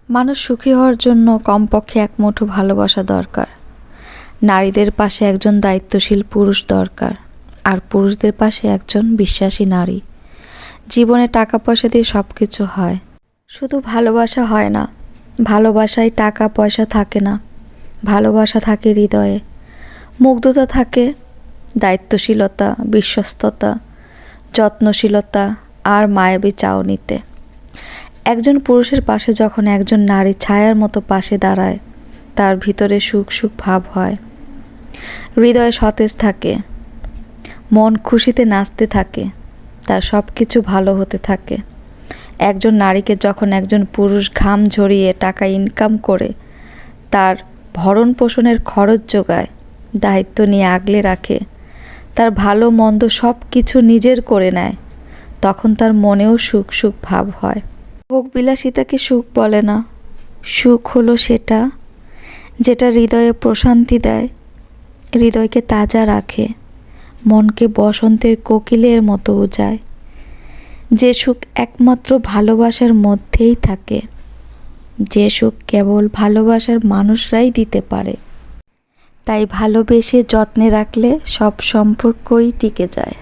মানুষ সুখী হওয়ার জন্য কমপক্ষে এক মুঠো ভালোবাসা দরকার। নারীদের পাশে একজন দায়িত্বশীল পুরুষ দরকার, আর পুরুষদের পাশে একজন বিশ্বাসী নারী। জীবনে টাকা পয়সা দিয়ে সব কিছু হয়, শুধু ভালোবাসা হয় না। ভালোবাসায় টাকা পয়সা থাকে না, ভালোবাসা থাকে হৃদয়ে। মুগ্ধতা থাকে, দায়িত্বশীলতা, বিশ্বস্ততা, যত্নশীলতা আর মায়াবী চাউনিতে। একজন পুরুষের পাশে যখন একজন নারী ছায়ার মতো পাশে দাঁড়ায়, তার ভিতরে সুখ সুখ ভাব হয়, হৃদয়ে সতেজ থাকে, মন খুশিতে নাচতে থাকে, তার সব কিছু ভালো হতে থাকে। একজন নারীকে যখন একজন পুরুষ ঘাম ঝরিয়ে টাকা ইনকাম করে তার ভরণ পোষণের খরচ যোগায়, দায়িত্ব নিয়ে আগলে রাখে, তার ভালো মন্দ সব কিছু নিজের করে নেয়, তখন তার মনেও সুখ সুখ ভাব হয়। ভোগবিলাসিতাকে সুখ বলে না। সুখ হলো সেটা যেটা হৃদয়ে প্রশান্তি দেয়, হৃদয়কে তাজা রাখে, মনকে বসন্তের কোকিলের মতো উজায়। যে সুখ একমাত্র ভালোবাসার মধ্যেই থাকে, যে সুখ কেবল ভালোবাসার মানুষরাই দিতে পারে। তাই ভালোবেসে যত্নে রাখলে সব সম্পর্কই টিকে যায়।